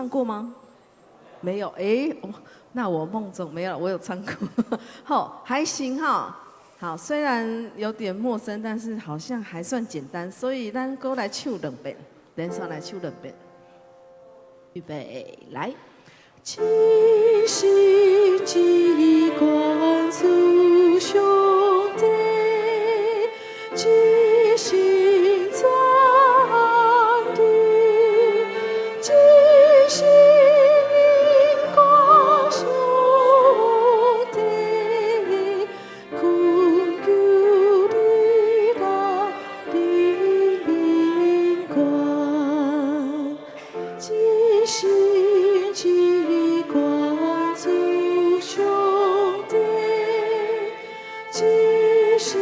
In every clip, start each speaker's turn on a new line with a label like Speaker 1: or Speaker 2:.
Speaker 1: 过吗？没有，哎，那我梦中没有，我有唱过。好，还行哈。好，虽然有点陌生，但是好像还算简单，所以咱哥来唱两遍，连续来唱两遍。预备，来。七星机关祖兄弟，七星传递，七星荧光兄弟，困求你来领兵官，七星机关祖兄弟，七星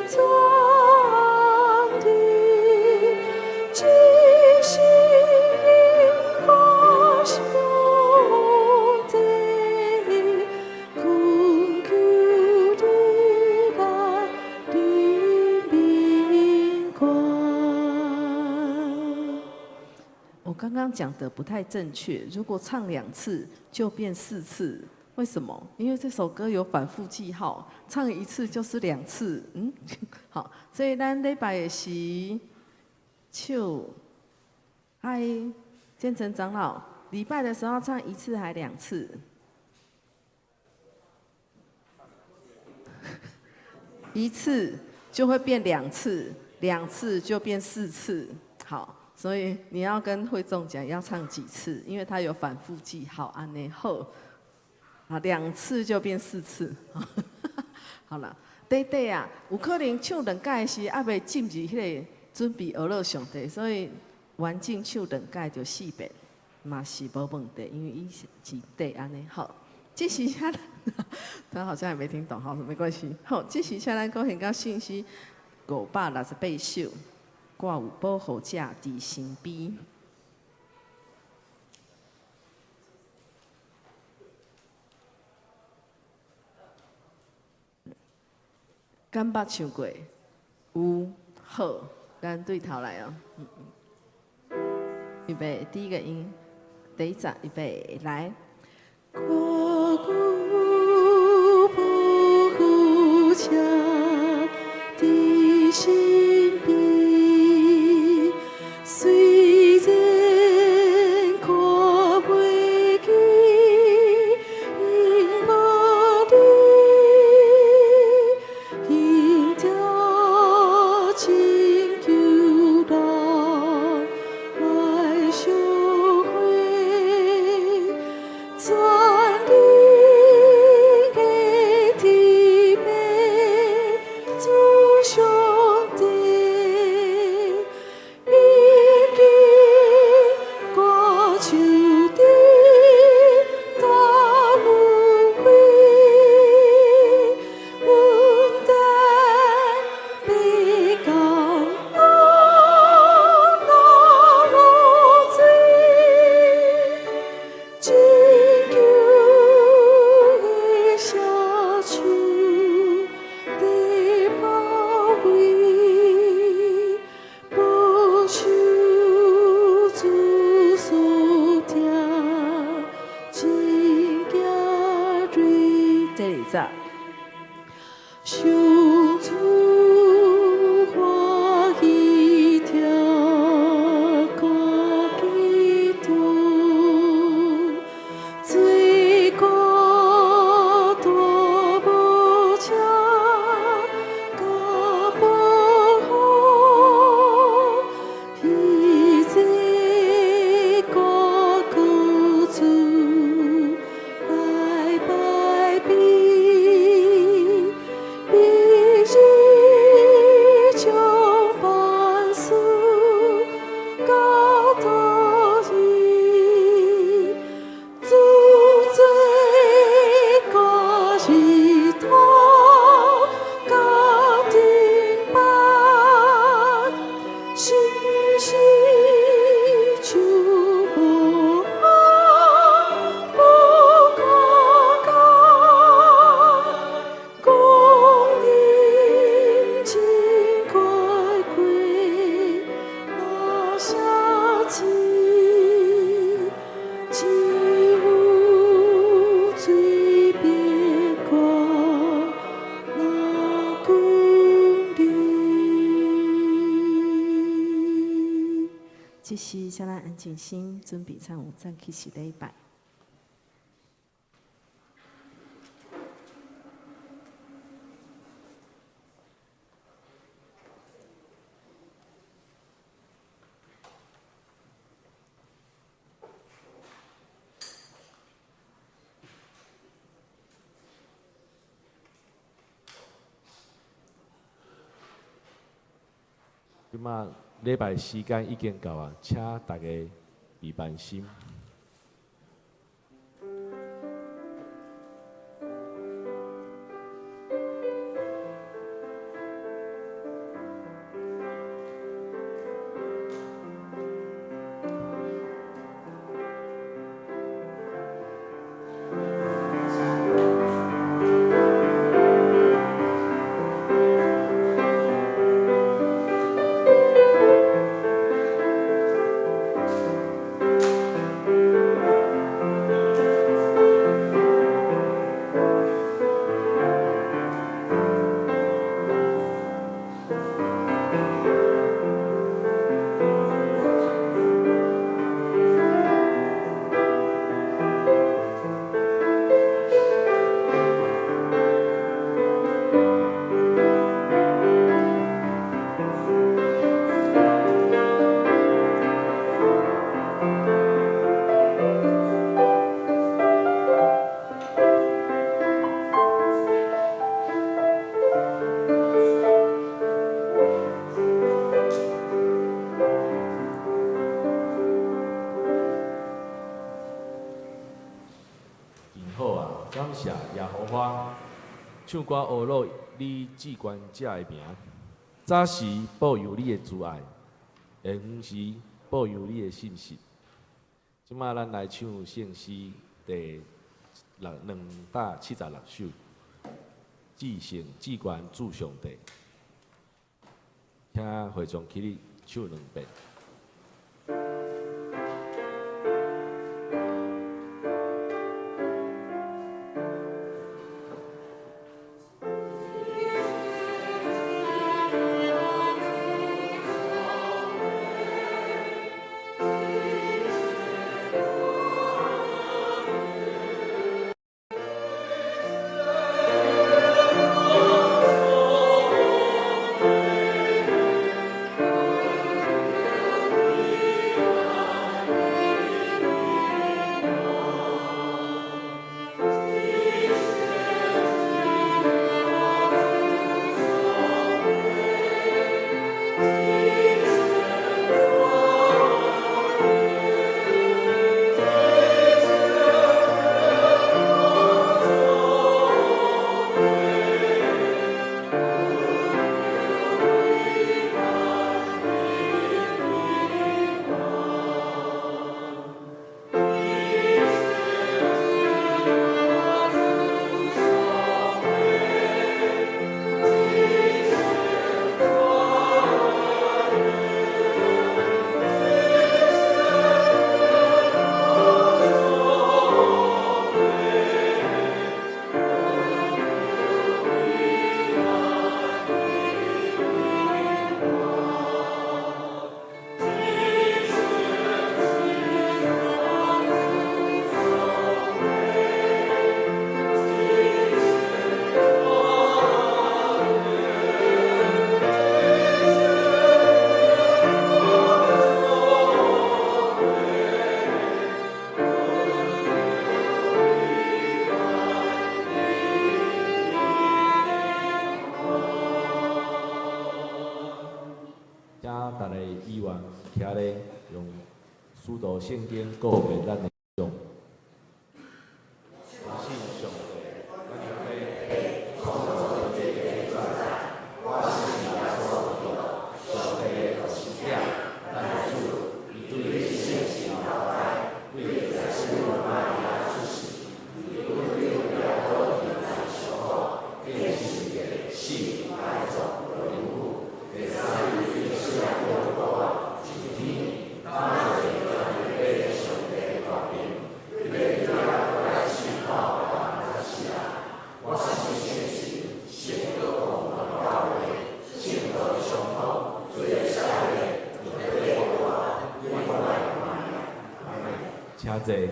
Speaker 1: 传递，七星荧光兄弟，困求你来领兵官。我刚刚讲的不太正确，如果唱2次就变4次，为什么？因为这首歌有反复记号，唱1次就是2次，好，所以咱礼拜的时唱，嗨，建成长老，礼拜的时候唱1次还2次？1次就会变2次，2次就变4次，好。所以你要跟会众讲要唱几次，因为他有反复记号，安内后，啊2次就变4次，好了，对对啊，有可能唱2届时还未进入迄个准备娱乐上帝，所以完整唱2届就4遍，嘛是无问题，因为伊是对安尼好。这时下来，他好像也没听懂，好，没关系。好，这时下来讲现到信息568首。我有保护者伫身边，敢捌唱过？有，好，咱对头来哦。预备，第一个音，第一站，预备，来。我有保护者伫身边。虽然看袂见，因无你，因着亲求咱来相会，全力的提拔主兄弟。相处欢喜跳歌基督，最高大无车甲保护，彼这歌歌词拜拜比。下来安静心，准备唱5赞开始礼拜。
Speaker 2: 即马礼拜时间已经到啊，请大家备慢心。感谢耶和华，唱歌学录你至关者的名。早时保佑你的慈爱，下昏时保佑你的信实。即马咱来唱圣诗第276首，至圣至关主上帝。请会众起立唱2遍。大家议员徛咧用使徒圣经告别咱的用。信上帝，我们会创造这个存在，我是耶稣基督，上帝的使者，咱的主，以对圣行交代，为在世路玛利亚出世，以不留了多平安守候，变世界性改造人物，第三日是两个国王，今天他们这个被上帝的侪。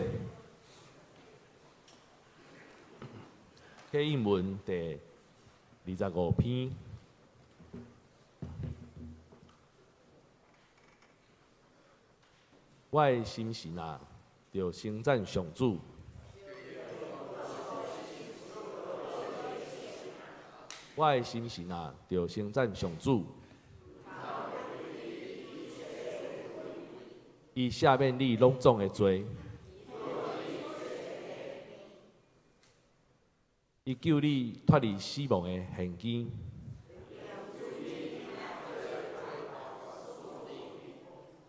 Speaker 2: 启应文第25篇。我的心神啊，着称赞上主。我的心神啊，着称赞上主。伊赦免你拢总的罪，伊救你脱离死亡的陷阱。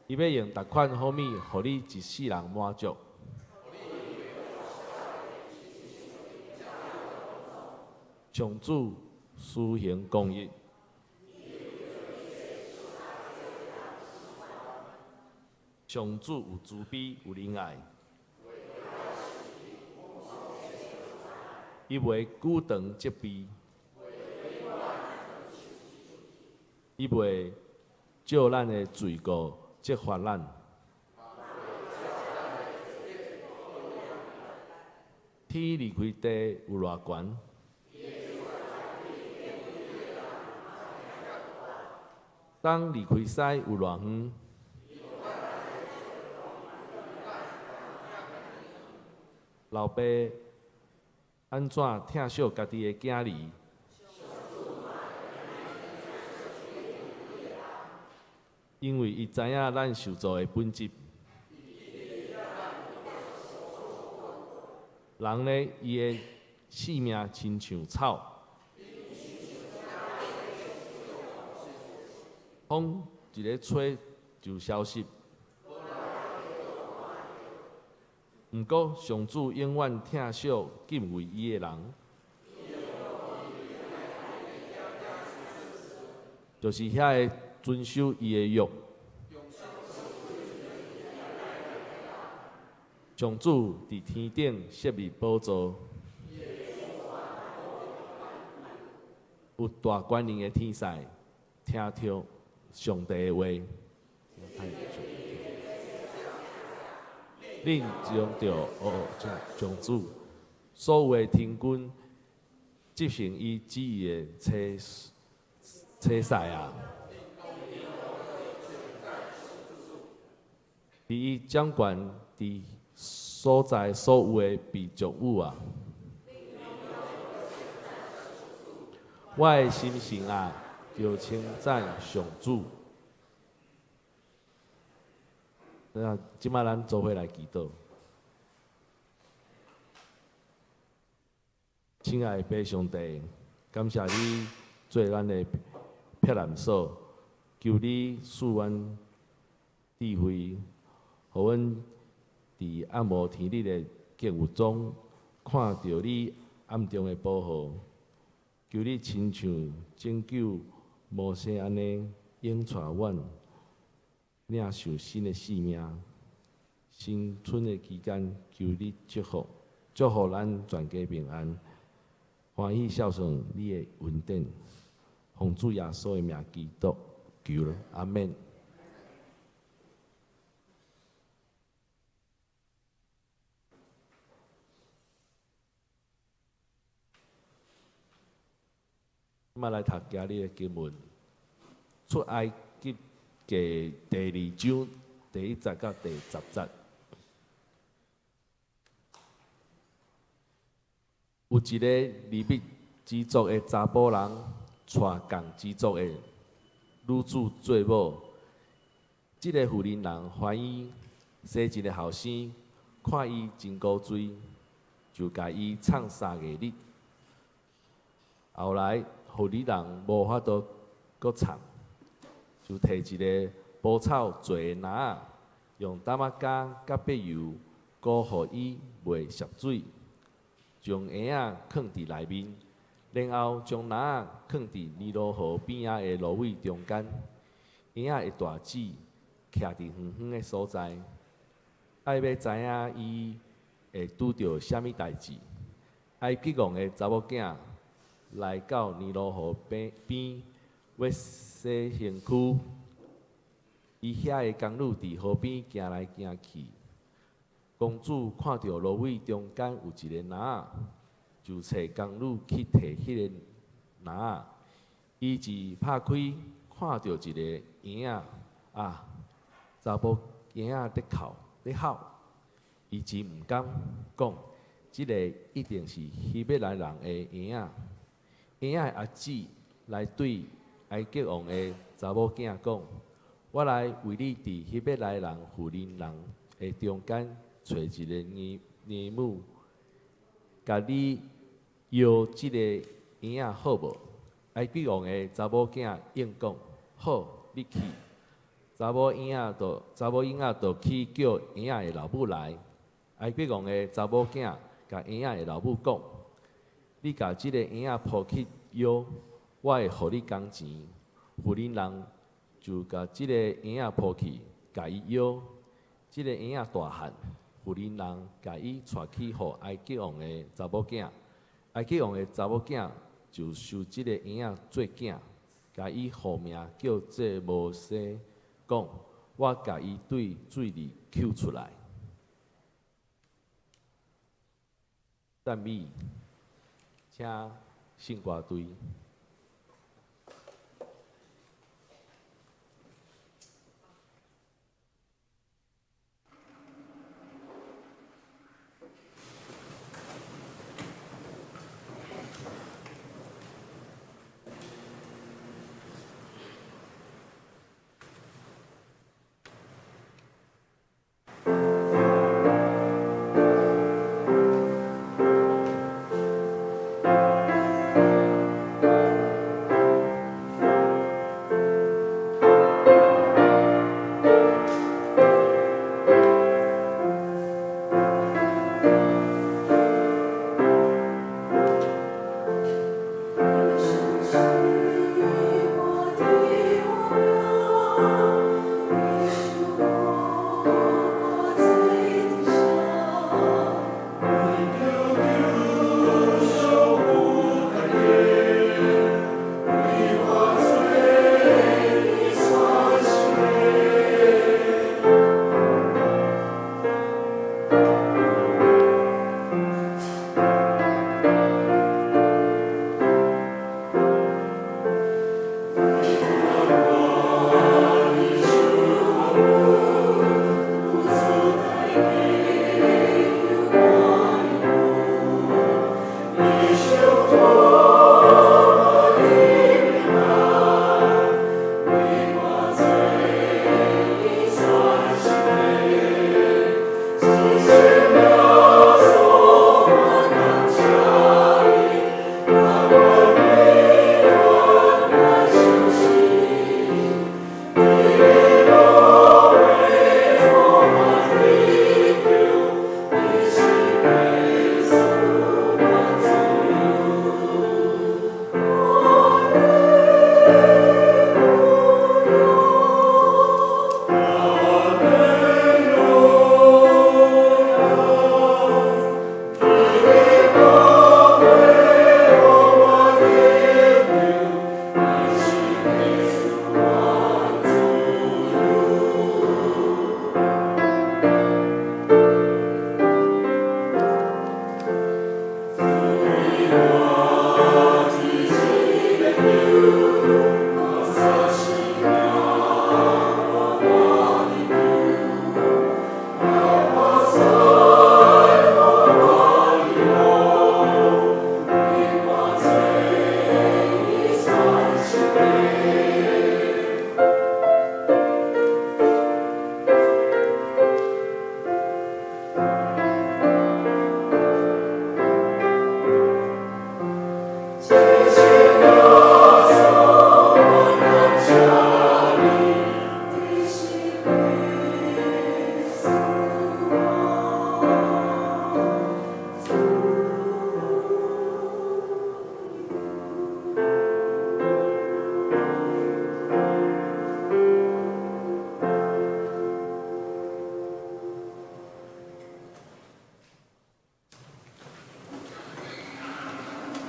Speaker 2: 伊要用逐款好物，互你一世人满足。上主施行公义，上主有慈悲有仁爱，伊袂久长责备，伊袂照咱的罪过责罚咱。天离开地有偌悬？东离开西有偌远？老爸安怎疼惜家己的囝儿？因为伊知影咱受造的本质。人呢，伊的性命亲像草。风一个吹就消失，毋过上主永远疼惜敬畏伊的人，就是遐个遵守伊的约。上主伫天顶设立宝座，有大权能的天使听听上帝的话，恁将着上主所有的天军执行伊旨意的车赛啊！伫伊掌管伫所在所有的被造物啊！我的心神啊！就称赞上主。那即摆咱做伙来祈祷。亲爱的父上帝，感谢你做咱的避难所，求你赐阮智慧，互阮伫暗无天日的境遇中，看到你暗中的保护。求你亲像拯救摩西安尼永带阮领受新的生命。新春的期间，求你祝福咱全家平安，欢喜孝顺你的恩典。奉主耶稣的名祈祷，求了，阿免。今仔来读今日的经文，出埃及记第2章第1节到第10节。有一个利未支族的查甫人，娶共支族的女子做某。这个妇人人欢喜生一个后生，看伊真古锥，就甲伊创3个日。后来妇人人无法度搁创，就摕一个蒲草做的篮仔，用淡仔胶甲白油裹互伊袂涉水。将鞋仔放伫内面，然后将篮仔放伫尼罗河边仔的芦苇中间。鞋仔的大指徛伫远远的所在，爱要知影伊会拄着啥物代志。埃及王的查某囝来到尼罗河边，要洗身躯。伊遐的宫女伫河边行来行去，公主看到芦苇中间有一个篮仔，就找宫女去摕迄个篮仔。伊一拍开，看到一个婴仔啊，查某婴仔在哭，伊真毋甘讲，即个一定是希伯来人的婴仔。婴仔的阿姊来对埃及王的查某囝讲：我来为你伫希伯来人、妇人人的中间找一个儿母，甲你要即个婴仔好无？埃及王的查某囝应讲：好，你去。查某婴仔就去叫婴仔的老母来。埃及王的查某囝甲婴仔的老母讲：你甲即个婴仔抱去腰，我会互你工钱。妇人人就甲即个婴仔抱去，甲伊腰。即个婴仔大汉，妇人人甲伊带去互埃及王的查某囝。埃及王的查某囝就收即个婴仔做囝，甲伊号名叫做摩西，讲我甲伊对水里抽出来。赞美，请圣歌队。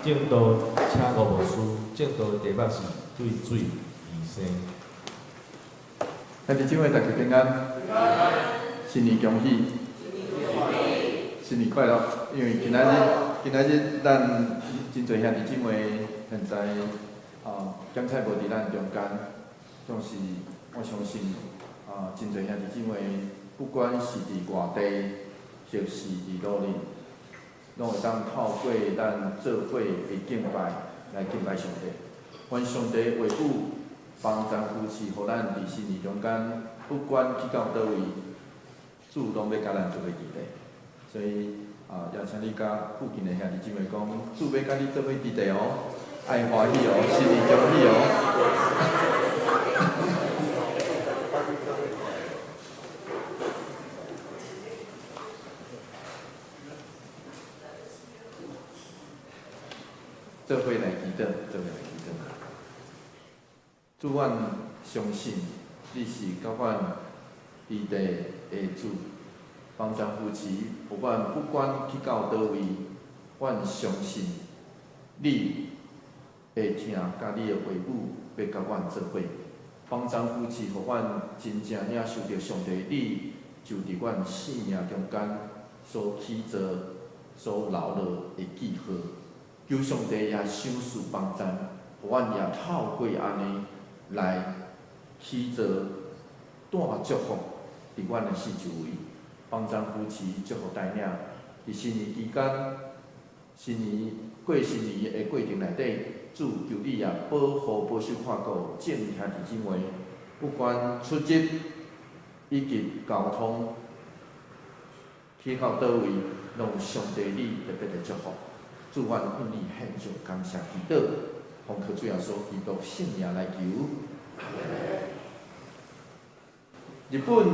Speaker 2: 正道请五牧师，正道题目是对水而生。
Speaker 3: 兄弟姊妹，大家平安，新年恭喜！
Speaker 2: 新年快乐！因为今仔日咱真侪兄弟姊妹现在检菜无伫咱中间，总是我相信真侪兄弟姊妹，不管是伫外地，或是伫路里，拢会当透过咱做伙的敬拜来敬拜上帝。愿上帝维护帮咱夫妻，互咱伫新年中间，不管去到倒位，主拢要甲咱做伙期待。所以邀请你甲附近的兄弟姊妹讲，主要甲你做伙期待哦，爱欢喜哦，新年恭喜哦。做伙来祈祷，做伙来祈祷。主，阮相信你是甲阮伫地的主，帮咱夫妻，不管去到倒位，阮相信你会听，甲你的话语要甲阮做伙，帮咱夫妻，互阮真正领受着上帝你就伫阮生命中间所起造、所留落的记号。求上帝也赏赐帮咱，互阮也透过安尼来起造带祝福伫阮的四周围，帮咱夫妻祝福带领。伫新年期间，新年的过程内底，主求你也保护、保守、看顾正兄弟姊妹，不管出入以及交通，去到倒位，拢上帝你特别的祝福。主，阮向你献上感谢祈祷，奉靠主耶稣基督圣名来求。日本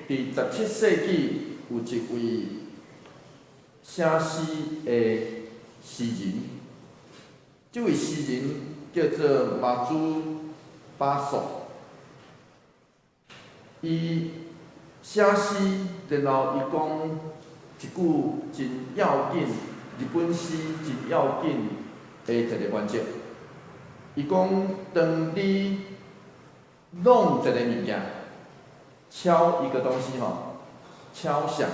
Speaker 2: 伫17世纪有一位写诗的诗人，这位诗人叫做马祖巴索。伊写诗，然后伊讲一句真要紧。日本诗真要紧的一个原则，伊讲：当你弄一个物件，敲一个东西敲响，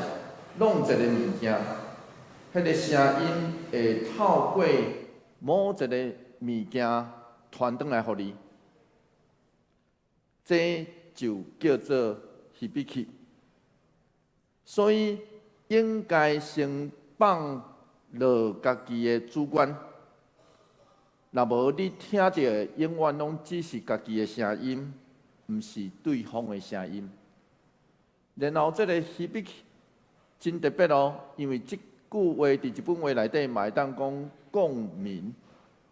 Speaker 2: 弄一个物件，迄个声音会透过某一个物件传转来互你，这就叫做響き。所以应该先放落家己的主观，若无你听到的永远拢只是家己的声音，毋是对方的声音。然后这个響き真特别哦，因为这句话伫日本话内底嘛会当讲共鸣，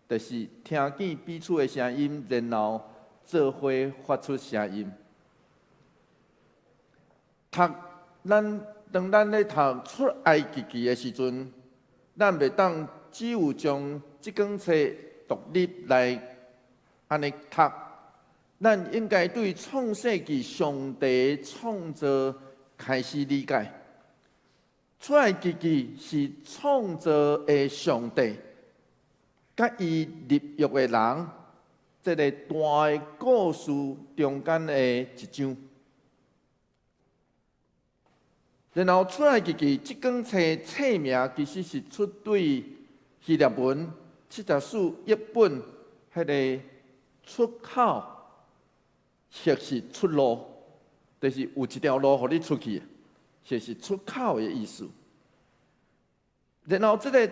Speaker 2: 就是听见彼此的声音，然后做伙发出声音。当咱咧读出埃及记的时阵，咱袂当只有将即卷册独立来安尼读，咱应该对创世纪上帝创造开始理解。出埃及记是创造的上帝，甲伊立约的人，这个大的故事中间的一章。然后出埃及记即卷册册名其实是出对希腊文74译本迄个出口，或是出路，就是有一条路互你出去，就是出口的意思。然后这个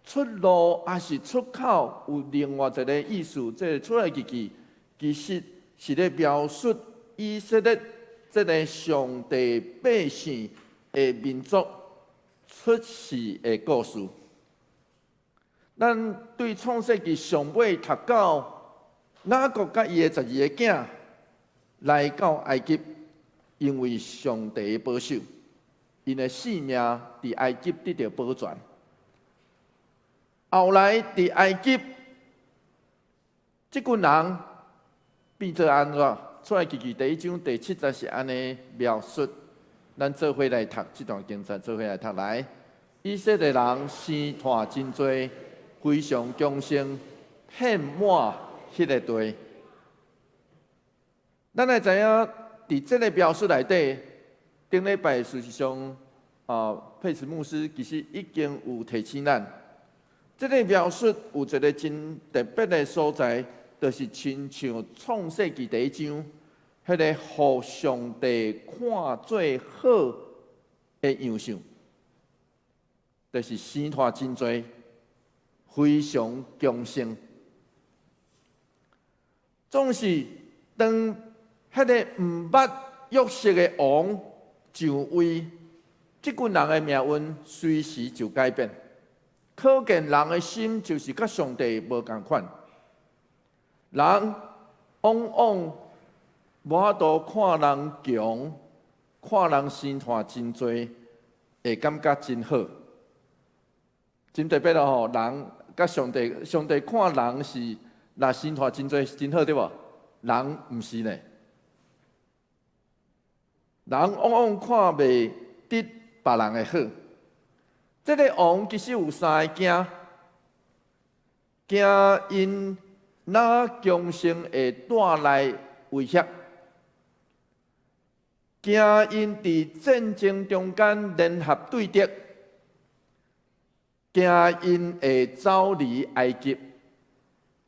Speaker 2: 出路还是出口有另外一个意思，这个出埃及记其实是咧描述以色列这个上帝百姓的民族出世的故事。咱对创世纪上尾读到雅各甲伊的12个囝来到埃及，因为上帝的保守，因的性命伫埃及得到保全。后来伫埃及，即群人变做安怎？出埃及记第1章第7节是安尼描述。咱做伙来读这段经节，做伙来读来。以色列人生团真多，非常强盛，遍满迄个地。咱来知影，伫这个描述内底，顶礼拜事实上佩茨牧师其实已经有提醒咱，这个描述有一个真特别的所在，就是亲像创世纪第1章，迄个互上帝看最好的样相，就是生拖真多，非常强盛。总是当迄个毋捌约瑟的王上位，即群人的命运随时就改变。可见人的心就是甲上帝无共款。人往往无法度看人强，看人生活真多，会感觉真好。真特别咯吼，人甲上帝看人是若生活真多真好，对无？人毋是呢。人往往看袂得别人的好。这个王其实有3个惊，惊因那强盛会带来威胁，惊因伫战争中间联合对敌，惊因会走离埃及。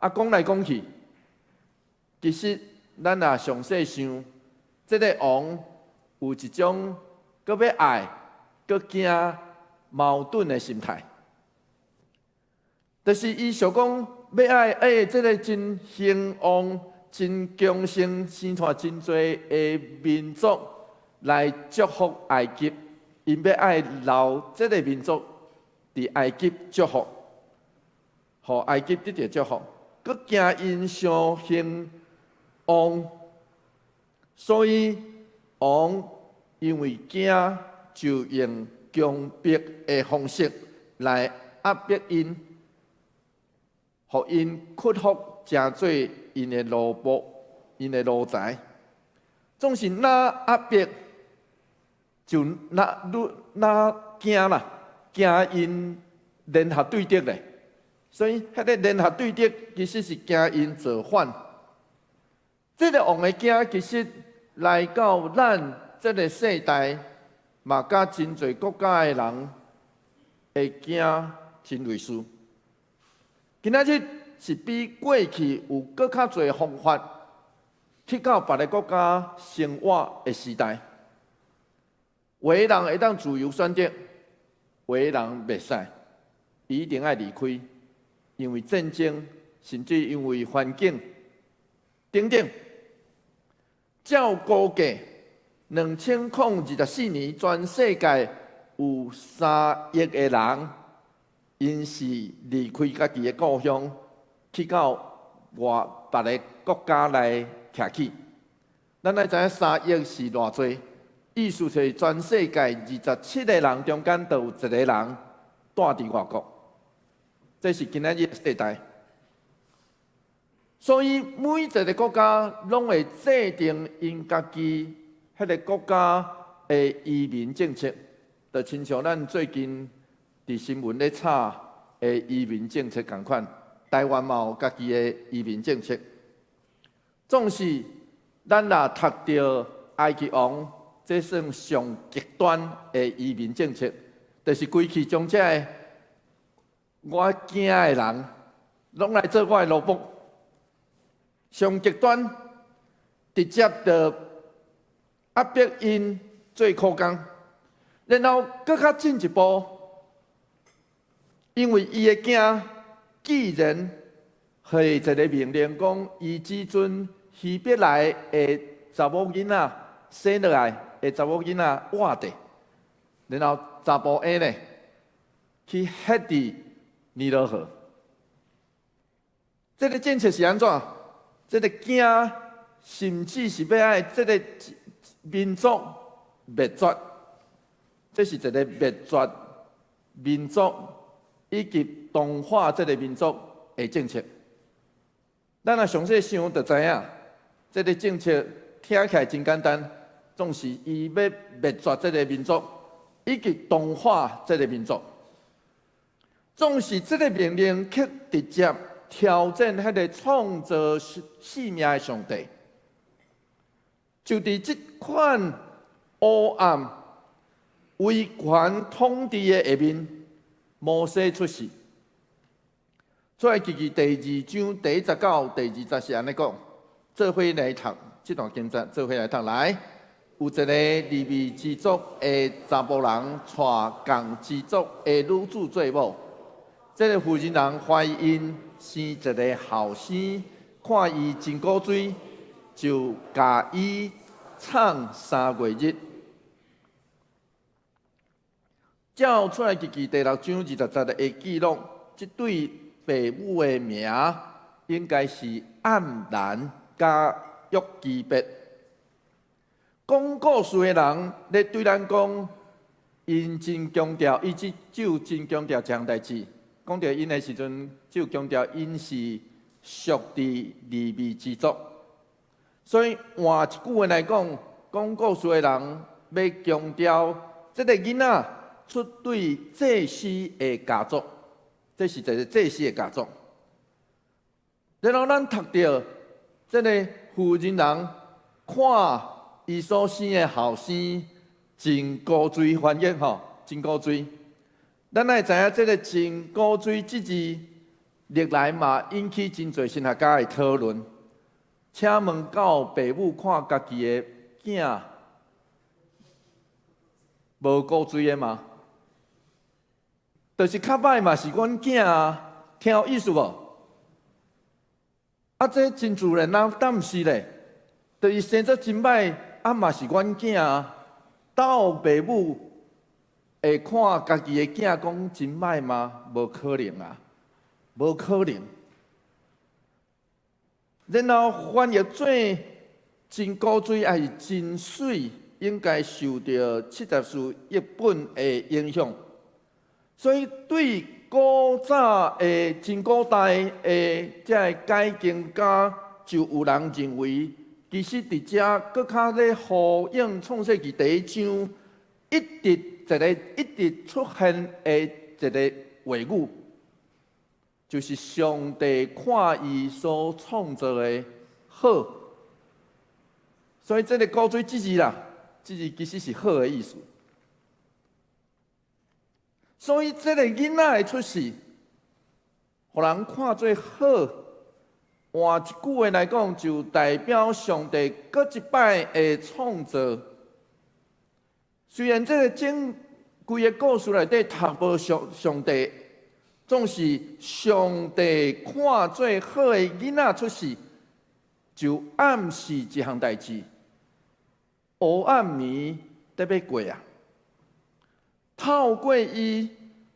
Speaker 2: 讲来讲去，其实咱若详细想，这个王有一种搁要爱，搁惊矛盾的心态，就是伊想讲要爱这个真兴旺、真强盛、生活真多的民族来祝福埃及，因要爱留这个民族伫埃及祝福，互埃及得到祝福，搁惊因上兴旺，所以王因为惊就用强迫的方式来压迫因，互因屈服，成做因的奴仆、因的奴才。总是哪压迫，就哪惊啦，惊因联合对敌咧。所以，迄个联合对敌其实是惊因造反。这个王的惊，其实来到咱这个世代。嘛，甲真侪国家的人会惊真类似。今仔日是比过去有搁较侪方法去到别个国家生活的时代。有的人会当自由选择，有的人袂使，伊一定要离开，因为战争，甚至因为环境等等。照估计。2024年，全世界有3亿个人，因是离开家己的故乡，去到别个国家来徛起。咱来知影3亿是偌多，意思是全世界27个人中间，就有1个人住伫外国。这是今仔日的时代。所以每一个国家拢会制定因家己。迄个国家的移民政策，就亲像咱最近伫新闻咧查的移民政策共款，台湾嘛有家己的移民政策。总是咱若读到埃及王，这算上极端的移民政策，就是规气将这个我惊的人，拢来做我的奴仆，上极端，直接的。压迫因做苦工，然后更较进一步，因为伊会惊，既然下一个命令讲，伊只准希伯来的查某囡仔生落来的查某囡仔活的，然后查甫婴呢去ฮ็伫尼罗河。这个政策是安怎？这个惊，甚至是要爱这个。民族灭绝，这是一个灭绝民族以及同化这个民族的政策。咱若详细想，就知影，这个政策听起来真简单，总是伊要灭绝这个民族，以及同化这个民族。总是这个命令却直接挑战迄个创造生命的上帝。就伫这款黑暗、为权统治的下面，摩西出世。出来记记第2章第19、第20是安尼讲，做伙来读这段经节，做伙来读来。有一个利未支族的查甫人，娶共支族的女子做某。这个妇人人怀孕生一个后生，看伊真古锥，就甲伊创3月日。照出来记记第6章20节的记录，这对父母的名应该是暗兰加约基别。讲故事的人咧对咱讲，因真强调，伊只真强调一项代志。讲到因的时阵，只强调因是属地利未支族。所以换一句话来讲，讲故事的人要强调，这个囡仔出对祭司的家族，这是一个祭司的家族。然后咱读到这个妇人人看伊所生的后生真古锥，翻译吼，真古锥。咱会知影，这个真古锥这字历来嘛引起真侪神学家的讨论。请问到父母看家己的囝无古锥的吗？就是较歹嘛是阮囝啊，听有意思无？啊，这真自然啊，但毋是咧，就是生做真歹。啊嘛是阮囝啊，到父母会看家己的囝讲真歹吗？无可能啊，无可能。然后翻译做真古锥还是真水，应该受到70士译本的影响，所以对古早的真古代的这解经家就有人认为。其实伫遮搁较咧呼应创世纪第1章一直出现的一个话语，就是上帝看伊所创造的好，所以这个古锥之字啦，这字其实是好的意思。所以这个囡仔的出世，互人看做好。换一句话来讲，就代表上帝搁一摆的创造。虽然这个规个故事内底读无上帝，总是上帝看做好的囡仔出世，就暗示一项代志：黑暗暝得要过啊！透过伊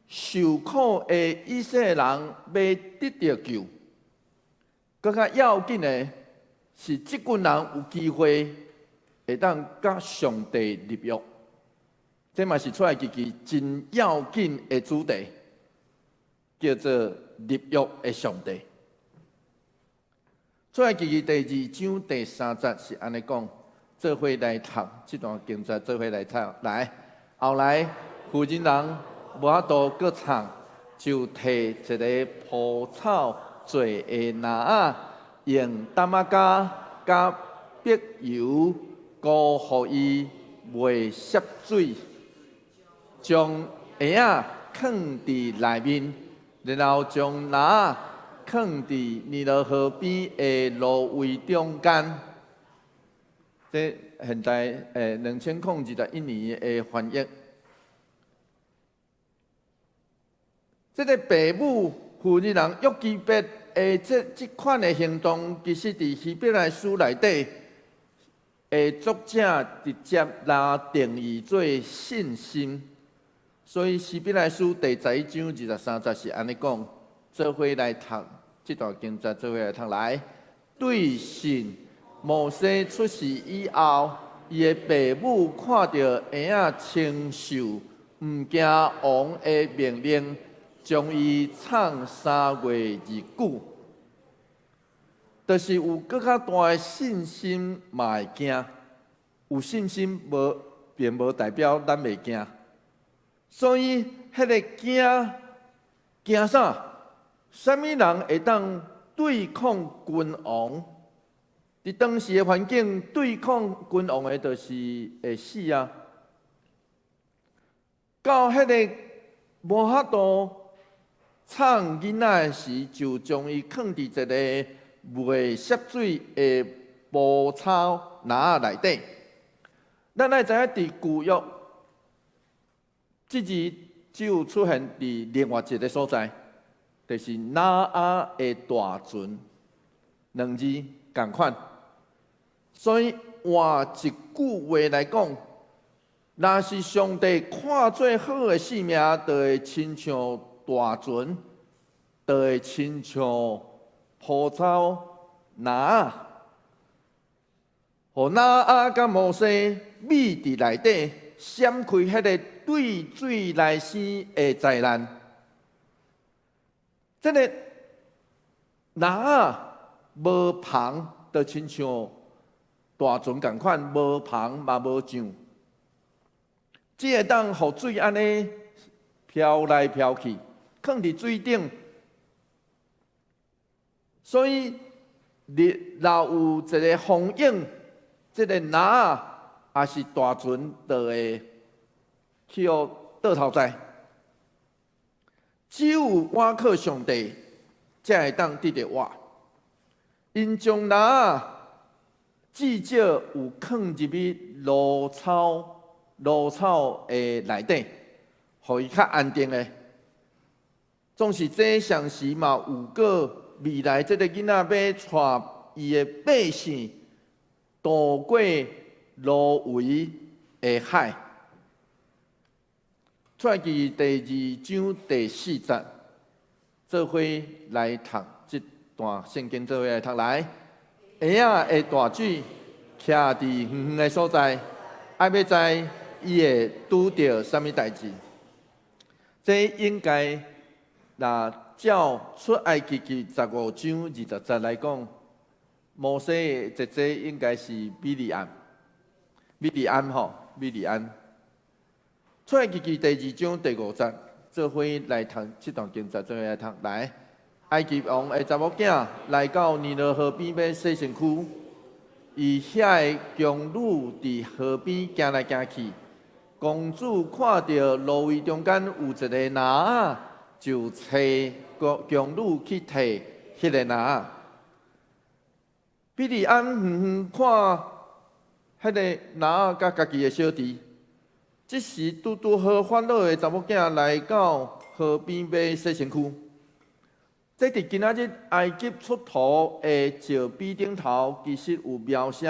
Speaker 2: 受苦的以色列人要得到救。更较要紧的是，这群人有机会会当甲上帝立约，这嘛是出来记真要紧的主题，叫做立约的上帝。出来记第2章第3节是安尼讲，做伙来读这段经节，做伙来读来。后来妇人人无法度搁唱，就摕一个蒲草做的篮，用淡仔胶甲白油膏互伊袂涉水，将鞋仔放伫内面，然后将篮放伫尼罗河边的芦苇中间。这现在2021年的翻译。这个父母妇人人约基别的这款的行动，其实伫希伯来书内底，作者直接拉定义做信心。所以希伯来书第11章23节是安尼讲，做伙来读这段经节，做伙来读来。对信，摩西出世以后，伊的父母看到婴仔清秀，毋惊王的命令。将伊创3月日久，就是有更较大的信心嘛会惊，有信心并无代表咱袂惊，所以迄个惊啥？啥物人会当对抗君王？伫当时的环境对抗君王的，就是会死啊！到迄个无法度创囡仔的时，就将伊放伫一个未涉水的无草篮内底。咱爱知影，伫旧约，这字只有出现伫另外一个所在，就是拿阿的大船，两字共款。所以换一句话来讲，若是上帝看做好的性命，就会亲像大船，就会亲像蒲草拿，互拿阿甲摩西秘伫内底，闪开迄个对水来生的灾难。这个拿无旁，就亲像大船共款，无旁嘛无桨。只会当互水安尼飘来飘去，放伫水顶。所以，若有一个风影，这个篮也是大船，就会去互倒头栽。只有倚靠上帝，才会当得到活。因将篮至少有放入去芦草的内底，互伊较安定的。总是这上时嘛，有个未来这个囡仔要带伊的百姓渡过芦苇的海。出埃及第2章第4节，做伙来读这段圣经，做伙来读来。婴仔的大水徛伫远远的所在，爱要知伊会拄到什么代志。这应该若照出埃及记15章20节来讲，摩西的姐姐应该是米利安。出埃及记第2章第5节，做伙来读这段经节，做伙来读来。埃及王的查某囝来到尼罗河边要洗身躯，伊遐的宫女伫河边行来行去。公主看到芦苇中间有一个篮，就找宫女去摕迄个篮。比利安远远看迄个篮甲家己的小弟，这时拄好烦恼的查某囝来到河边要洗身躯。这伫今仔日埃及出土的石碑顶头，其实有描写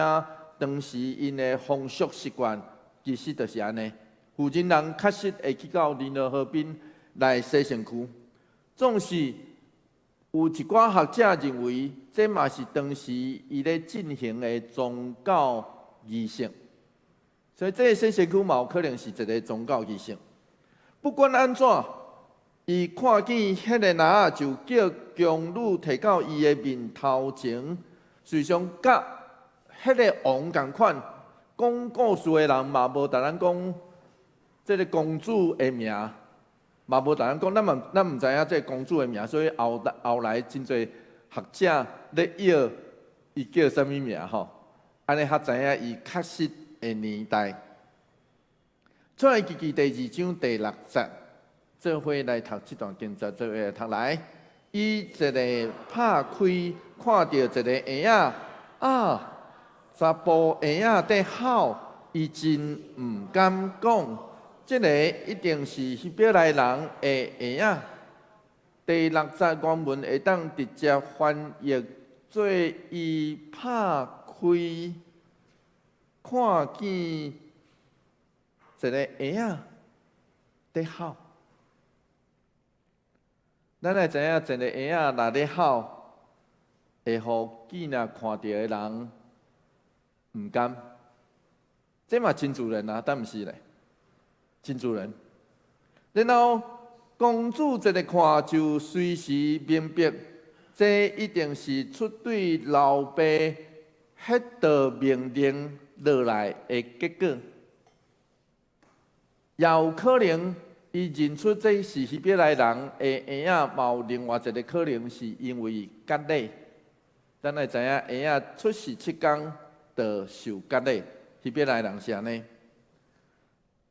Speaker 2: 当时因的风俗习惯，其实就是安尼。妇人人确实会去到尼罗河边来洗身躯，总是有一寡学者认为，这嘛是当时伊咧进行的宗教仪式。所以这个洗身躯嘛有可能是一个宗教仪式。不管安怎，伊看见迄个篮就叫宫女摕到伊的面头前，随上甲迄个王共款。讲故事的人嘛无逐人讲这个公主的名，嘛无逐人讲，咱毋知影这个公主的名，所以后来真侪学者咧要伊叫啥物名吼，安尼较知影伊确实的年代。出埃及记第2章第6节，做伙来读这段经节，做伙来读来。伊一个拍开，看到一个婴仔查甫婴仔在哭，伊真毋敢讲。这个一定是希伯来人的婴仔。第6节原文会当直接翻译做伊拍开，看见一个婴仔在哭。咱会知影，一个婴仔若咧哭，会互囡仔看到的人毋甘。这嘛真自然啊，但毋是咧。真自然。然后公主一个看就随时明白，这一定是出对老爸迄道命令落来的结果。也有可能，伊认出这是希伯来人的婴仔，嘛有另外一个可能是因为割礼。咱会知影婴仔出世7天就受割礼，希伯来人是安尼。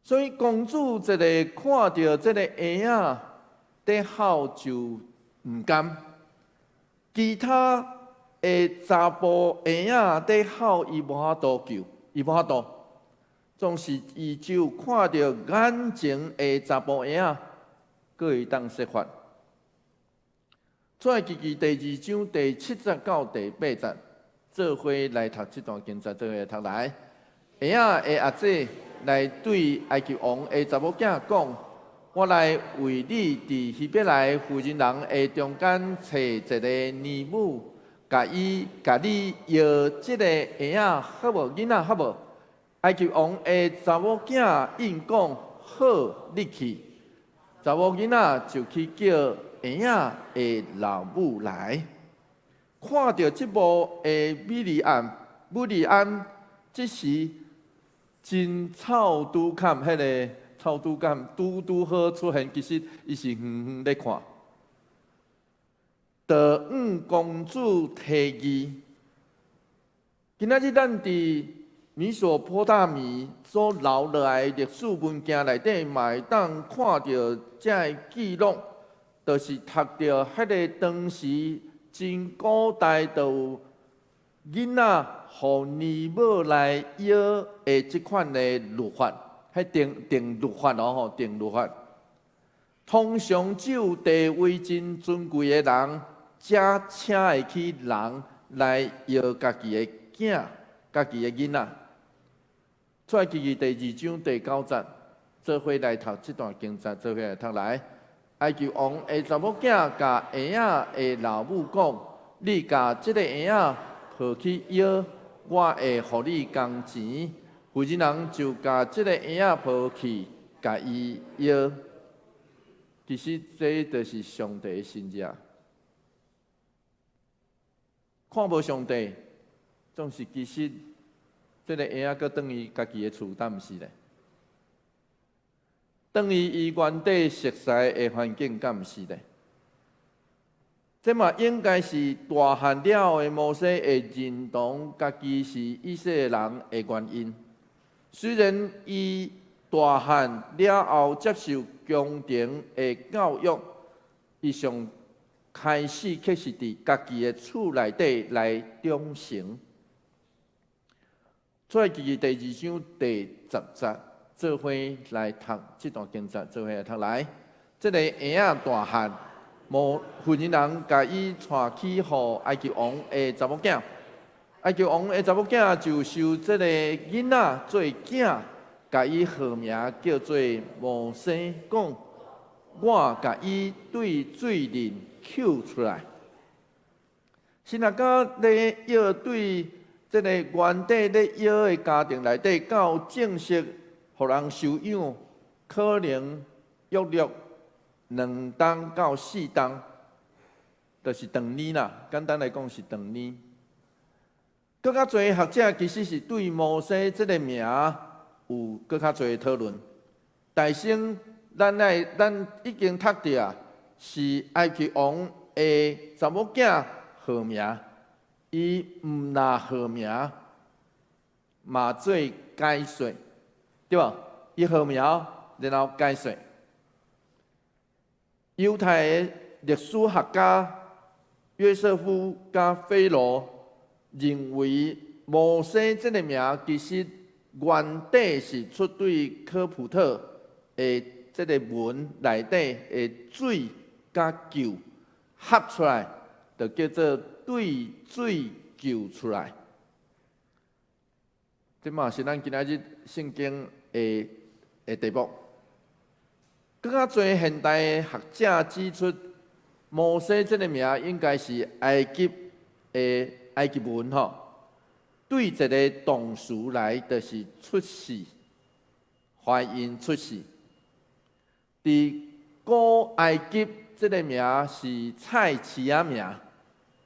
Speaker 2: 所以公主一个看到这个婴仔在哭就唔甘，其他的查甫婴仔在哭，伊无法度救，伊无法度，总是伊只有看到眼前的查甫婴仔，佫会当释法。出埃及记第2章第7节到第8节，做伙来读这段经节，做伙来读来。婴仔的阿姐来对埃及王的查某囝讲：我来为你伫希伯来妇人人的中间找一个女母，甲你摇这个婴仔好无？囡仔好无？埃及王的查某囝应讲：好，你去。查某囡仔就去叫婴仔的老母来，看到这幕的米利安，这时真臭拄坎，迄个臭拄坎拄好出现，其实伊是远远咧看。就公主提议，今仔日咱伫米索波大米所留落来的历史文件内底，嘛会当看到这记录。就是读到迄个当时真古代就有囡仔互女母来摇的即款的律法，迄定律法吼，定律法。通常只有地位真尊贵的人，才请会起人来摇家己的囝、家己的囡仔。出埃及记第2章第9节，做伙来读这段经节，做伙来读来。埃及王的查某囝甲婴仔的老母讲：你甲即个婴仔抱去摇，我会互你工钱。妇人人就甲即个婴仔抱去，甲伊摇。其实这就是上帝的心意。看无上帝，总是其实即个婴仔搁转去家己的厝，但毋是咧。等于伊原底熟悉的环境，敢毋是咧？这嘛应该是大汉了后的摩西会认同家己是以色列人的原因。虽然伊大汉了后接受宫廷的教育，伊上开始却是伫家己的厝内底来忠诚。出埃及记第2章第10节。做伙来读这段经节，做伙来读来。这个婴仔大汉，妇人人甲伊带去互埃及王的查某囝。埃及王的查某囝就收这个囡仔做囝，甲伊号名叫做摩西，讲我甲伊对水面抽出来。是若甲咧要对这个原底咧要的家庭内底，到正式。互人收养，可能约略2冬到4冬，就是长年啦。简单来讲是长年。更较侪学者其实是对摩西这个名有更较侪讨论。大先咱已经读到啊，是埃及王的查某囝号名，伊毋若号名，嘛做解说。对吧？伊号名，然后解说。犹太的历史学家约瑟夫加菲罗认为，摩西这个名其实原底是出对科普特的这个文内底的水加救合出来，就叫做对水救出来。这嘛是咱今仔日圣经的题目。更较侪现代学者指出，摩西这个名应该是埃及的埃及文吼，对一个动词来就是出世，怀孕出世。伫古埃及这个名是菜市仔名，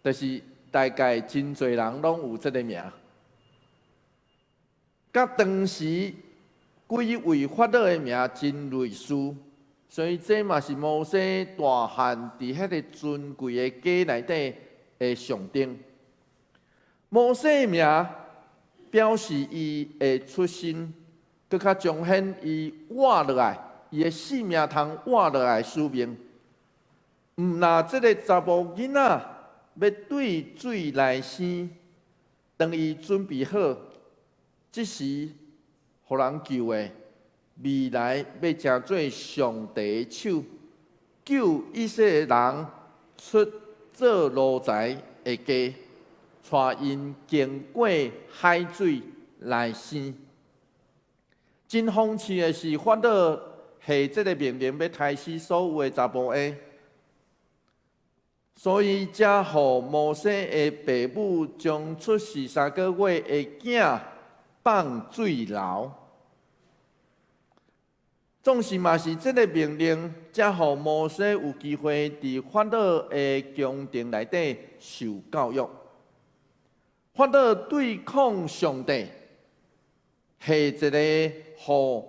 Speaker 2: 就是大概真侪人拢有这个名。甲当时几位法老的名真类似，所以这嘛是摩西大汉伫迄个尊贵的家内底的象征。摩西的名表示伊的出身，佮较彰显伊活落来，伊的性命通活落来使命。若即个查甫囡仔要对水来生，当伊准备好，即时互人救的，未来要成做上帝的手，救以色列人出做奴才的家，带因经过海水来生。真讽刺的是，法老下这个命令要杀死所有的查甫的。所以，才互摩西的爸母将出世3个月的囝放水流。总是嘛是这个命令，才互摩西有机会伫法老的宫廷内底受教育。法老对抗上帝，下一个互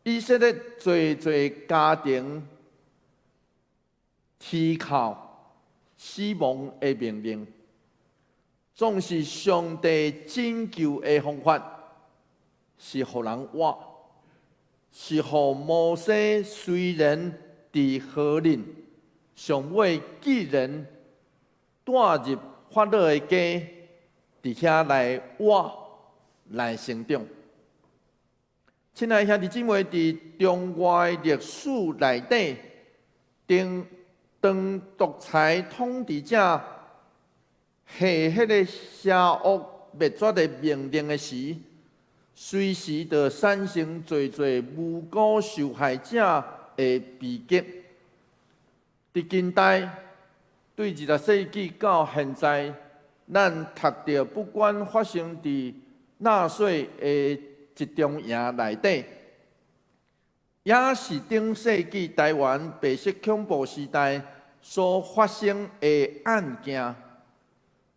Speaker 2: 以色列侪家庭依靠死亡的命令，总是上帝拯救的方法，是互人活，是互摩西虽然伫河岭，上尾既然带入法老的家，伫遐来活来成长。亲爱兄弟姊妹，伫中外历史内底，当独裁统治者下迄个邪恶灭绝的命令的时，随时就产生侪无辜受害者的悲剧。伫近代，对20世纪到现在，咱读到不管发生伫纳粹的集中营内底，也是顶世纪台湾白色恐怖时代所发生的案件。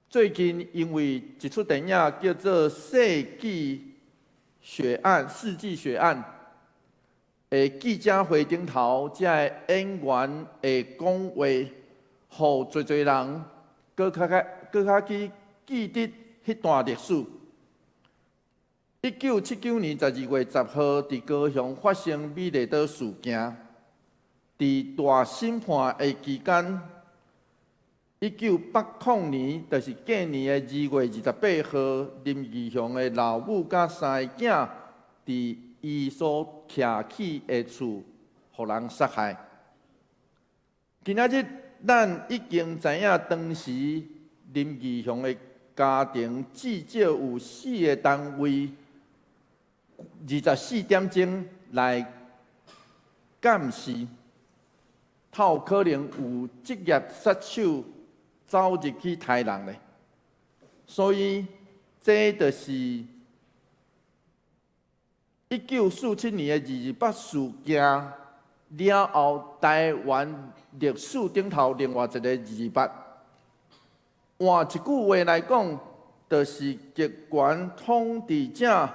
Speaker 2: 最近因为一出电影叫做《世纪血案》，记者会顶头，这演员的讲话，互侪人搁较去记得迄段历史。1979年12月10号，伫高雄发生美丽岛事件。伫大审判的期间，1980年，就是隔年的2月28号，林义雄的老母甲3个囝，伫伊所徛起的厝，互人杀害。今仔日，咱已经知影，当时林义雄的家庭至少有4个单位，24点钟来监视。透可能有职业杀手走入去杀人咧，所以这就是1947年的228事件了后，台湾历史顶头另外一个228。换一句话来讲，就是极权统治者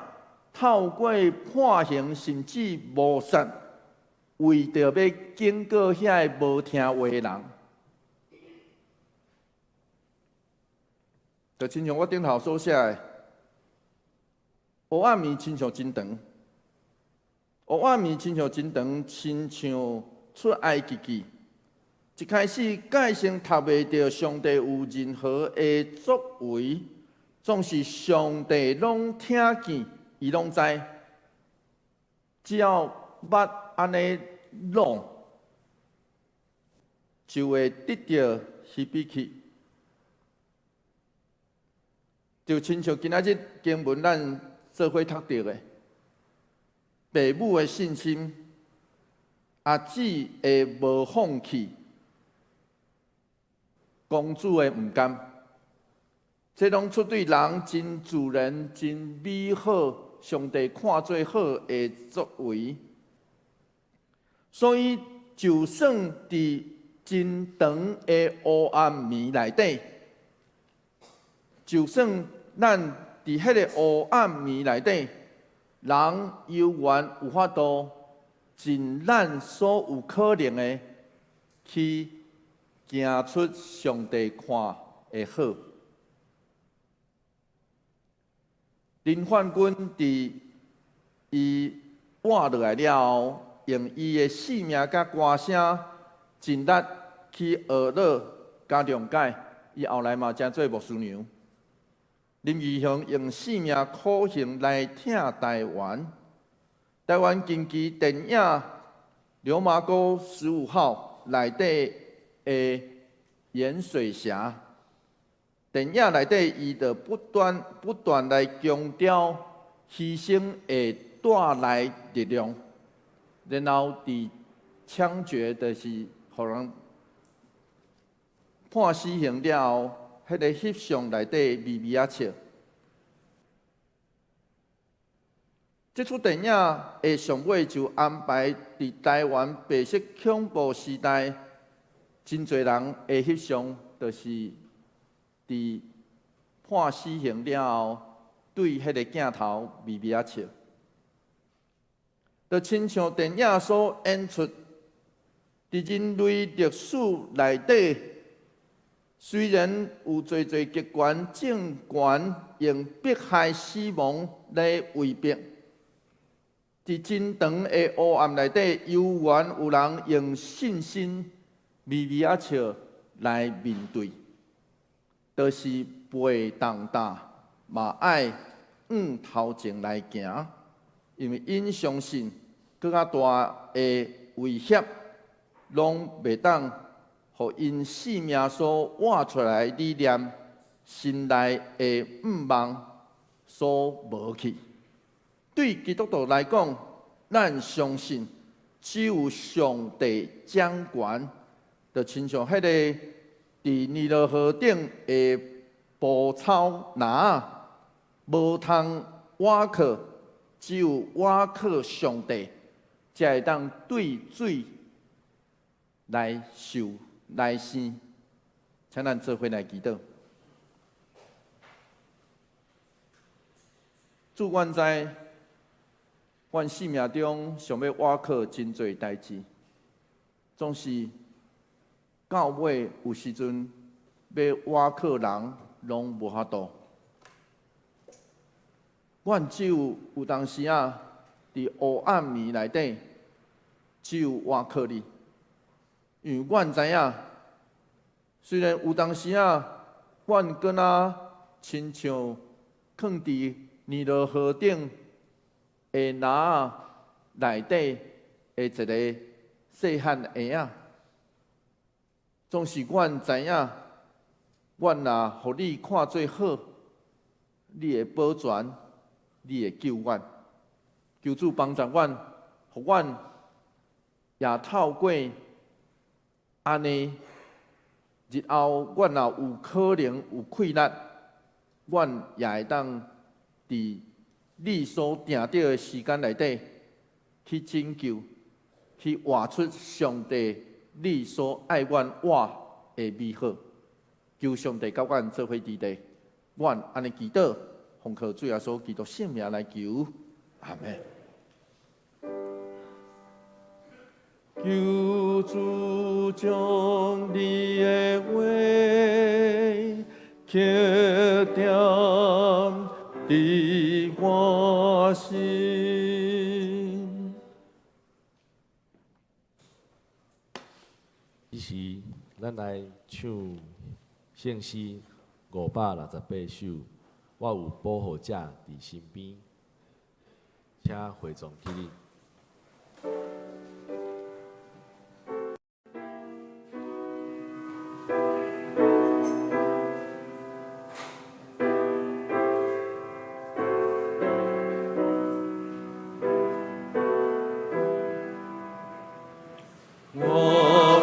Speaker 2: 透过判刑甚至谋杀，为着要警告遐个无听话的人，就亲像我顶头所写的，黑暗面亲像真长，黑暗面亲像真长，亲像出埃及记。一开始界先读袂到上帝有任何的作为，总是上帝拢听见，伊拢知，只要捌安尼弄，就会得到希比去。就亲像今仔日经文咱做伙读到的，父母的信心，阿姊的无放弃，公主的毋甘，这拢出对人真自然、真美好，上帝看做好的作为。所以，就算伫真长的黑暗暝内底，就算咱伫迄个黑暗暝内底，人犹原有法度尽咱所有可能的去行出上帝看的好。林焕君伫伊活落来了后，用伊的性命甲歌声，尽力去学乐加谅解。伊后来嘛，真做牧师娘。林义雄用性命苦行来挺台湾。台湾近期电影《流麻沟15号》内底的盐水峡，电影内底伊就不断来强调牺牲会带来力量，然后伫枪决就是互人判死刑了后，迄个翕相内底微微啊笑。这出电影的上尾就安排伫台湾白色恐怖时代，真侪人的翕相，就是伫判死刑了后，对迄个镜头微微啊笑，就亲像电影所演出，伫人类历史内底，虽然有侪极权政权用迫害死亡来威逼。伫真长的黑暗内底，犹原有人用信心、微微啊笑来面对，就是背动担，嘛爱往头前来行，因为因相信更较大的威胁，拢袂当互因性命所活出来的理念，心内的望所无去。对基督徒来讲，咱相信只有上帝掌权，就亲像迄个伫尼罗河顶的捕草篮，无通倚靠，只有倚靠上帝，才会当对水来受来生。请咱做伙来祈祷。主愿知，阮生命中想要倚靠真侪代志，总是到尾有时阵要倚靠人，拢无法度。阮只有当时啊，伫黑暗暝内底，只有倚靠你，因为阮知影，虽然有当时啊，阮敢若亲像囥伫尼罗河顶的篮内底的一个细汉婴仔，总是阮知影，阮若互你看做好，你会保全，你会救阮。求主帮助阮，互阮也透过安尼，日后阮若有可能有困难，阮也会当伫你所定定的时间内底去拯救，去活出上帝你所爱阮活的美好。求上帝甲阮做伙伫地，阮安尼祈祷，奉靠主耶稣基督圣名来求，阿门。求主将你的话刻点伫我心。
Speaker 3: 此时，咱来唱圣诗568首。我有保护者伫身边，请会众起立。
Speaker 2: 我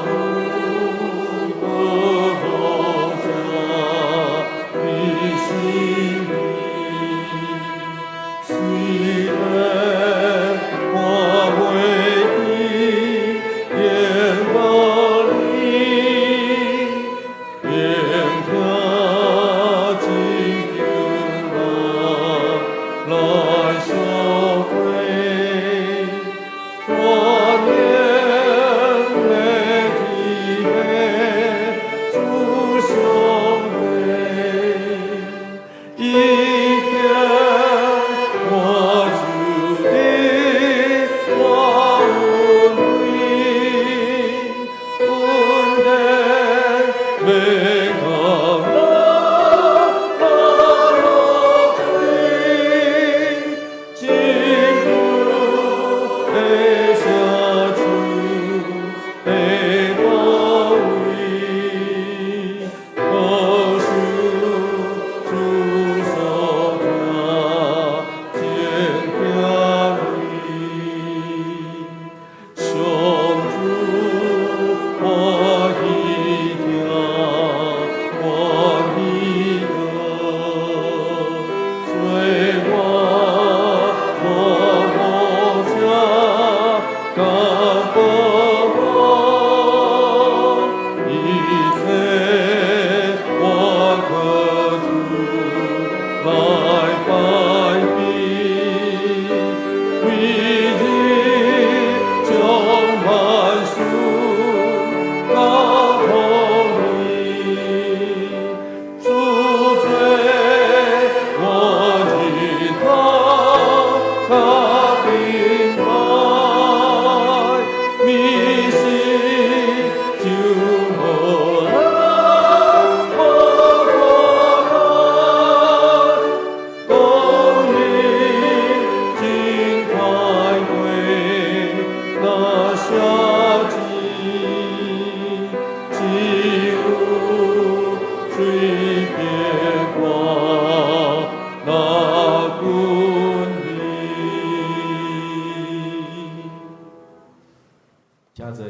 Speaker 3: 请坐，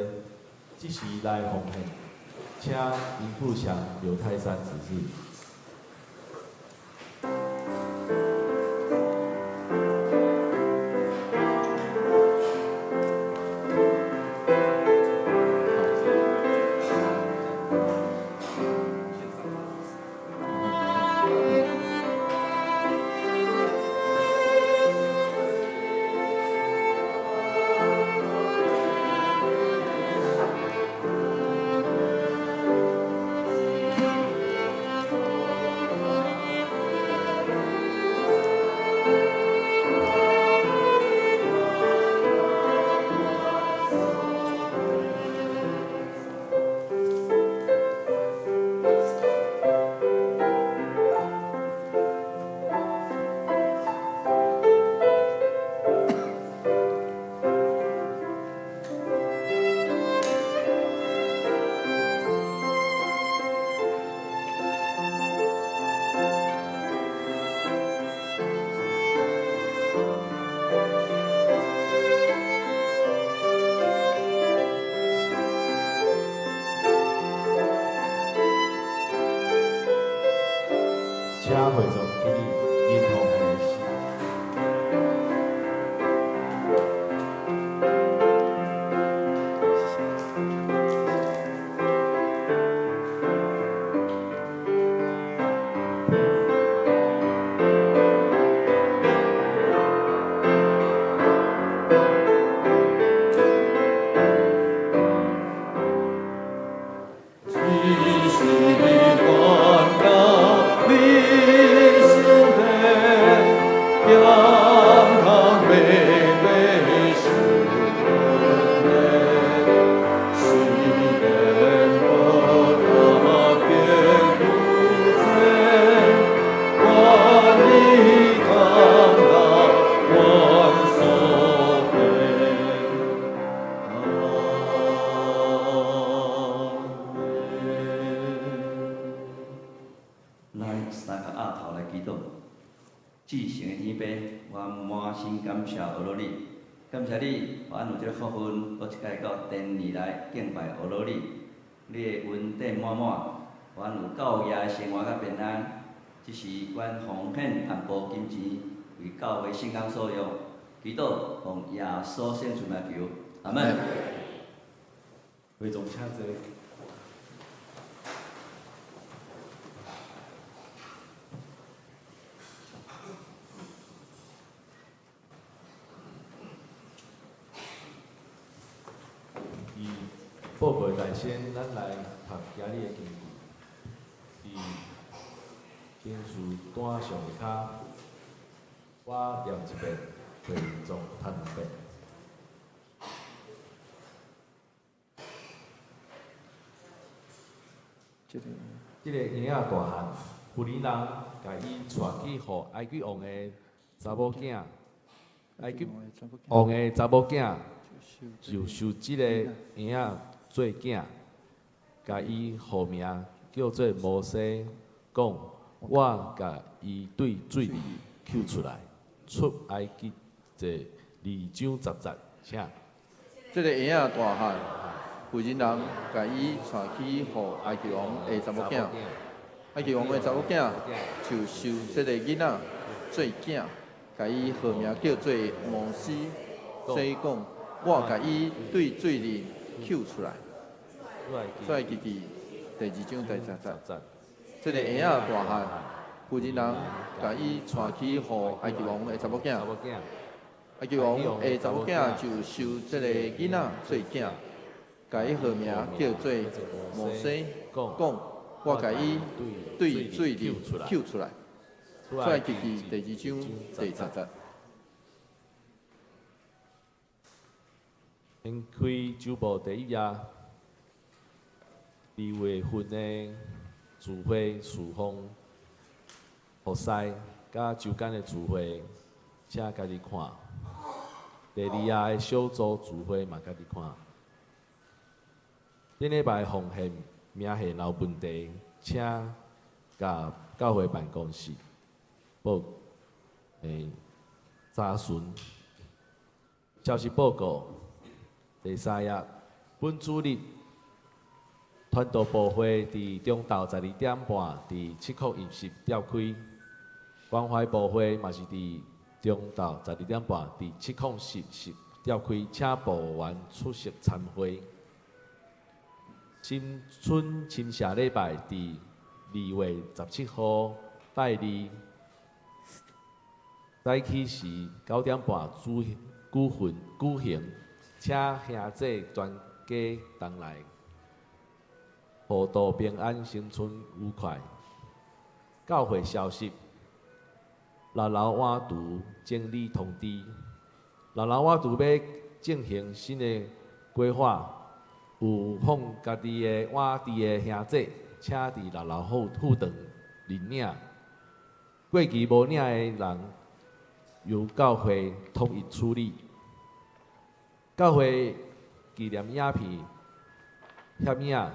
Speaker 3: 即时来奉献，请林富祥、刘泰山指示。请会众起立，认同的是。
Speaker 4: 至诚的天父，我满心感谢俄罗你，感谢你，互阮有这个福分，搁一届到殿里来敬拜俄罗你。你的恩典满满，互阮有教业的生活甲平安。这是阮奉献淡薄金钱，为教会圣工所用。祈祷奉耶稣圣主来求，阿门。
Speaker 3: 会众请坐。报告内先，咱来读今日的经句。经书单上骹，我念一遍，会众读两遍。即个婴仔大汉，妇人人甲伊带去互埃及王的查某囝，埃及王的查某囝就收即个婴仔做囝，甲伊号名叫做摩西，讲我甲伊对水里救出来，出埃及这2章10节，请。
Speaker 2: 这个婴仔大汉，妇人人甲伊带去互埃及王的查某囝，埃及王的查某囝就收这个囡仔做囝，甲伊号名叫做摩西，所以讲我甲伊对水里救出来。出埃及记第2章第10节。这个婴仔大汉，妇人人甲伊带去互埃及王的查某囝，埃及王的查某囝就收这个囡仔做囝，甲伊号名叫做摩西，讲我甲伊对水里救出来。出埃及记第2章第10节。
Speaker 3: 掀开周报第1页，2月份的聚会事奉，服侍甲周间的聚会，请家己看。第2页的小组聚会嘛，家己看。顶礼拜奉献名下有问题，请甲教会办公室报查询。消息报告。第3页，本主日团道部会伫中昼12点半伫7课饮食召开，关怀部会嘛是伫中昼12点半伫7课饮食召开，请部员出席参会。新春亲社礼拜伫2月17号拜2，早起时9点半举行。请兄弟全家同来，互道平安，新春愉快。教会消息：六楼晚厨整理通知，六楼晚厨要进行新的规划，有放家己的晚厨的兄弟，请伫6楼负责认领。过期无领的人，由教会统一处理。教会纪念影片摄影，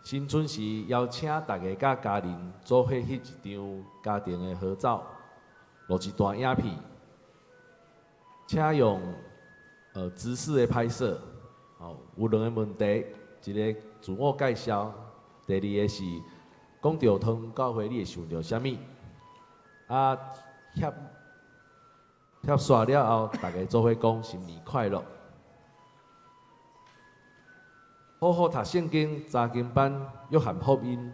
Speaker 3: 新春时邀请大家甲家人做伙翕一张家庭的合照，录一段影片，请用姿势的拍摄。有2个问题，一个自我介绍，第2个是讲到汤教会你会想到啥物？翕煞了后，大家做伙讲新年快乐。好好读圣经查经班约翰福音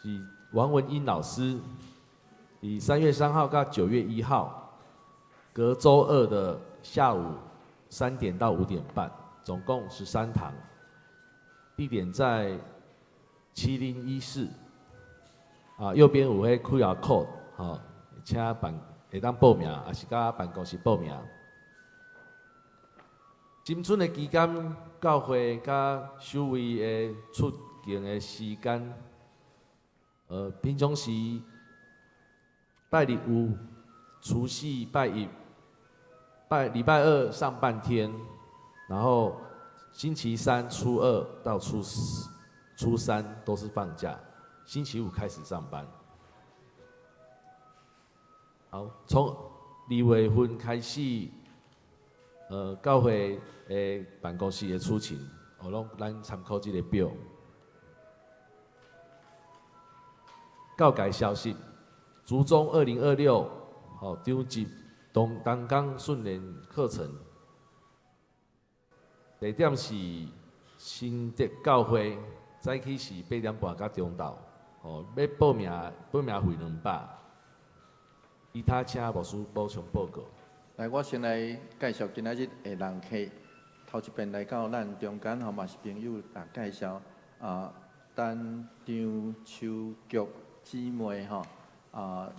Speaker 3: 是王文英老师，以3月3号到9月1号，隔周2的下午3点到5点半，总共13堂，地点在7014。右边有迄 QR code， 请会当报名，也是甲办公室报名。新春的期间，教会甲守卫的出境的时间，平常时拜日有，除夕拜1，礼拜2上半天，然后星期3、初2到初3都是放假，星期5开始上班。好，从2月份开始。教会的办公室的出勤，拢咱参考这个表。教改消息，竹中2026张集东港训练课程，地点是新德教会，早起是8点半到中昼，要报名费200，其他请牧师补充报告。
Speaker 2: 来，我先来介绍今仔日的人客。头一遍来到咱中间嘛是朋友来介绍陈张秋菊姊妹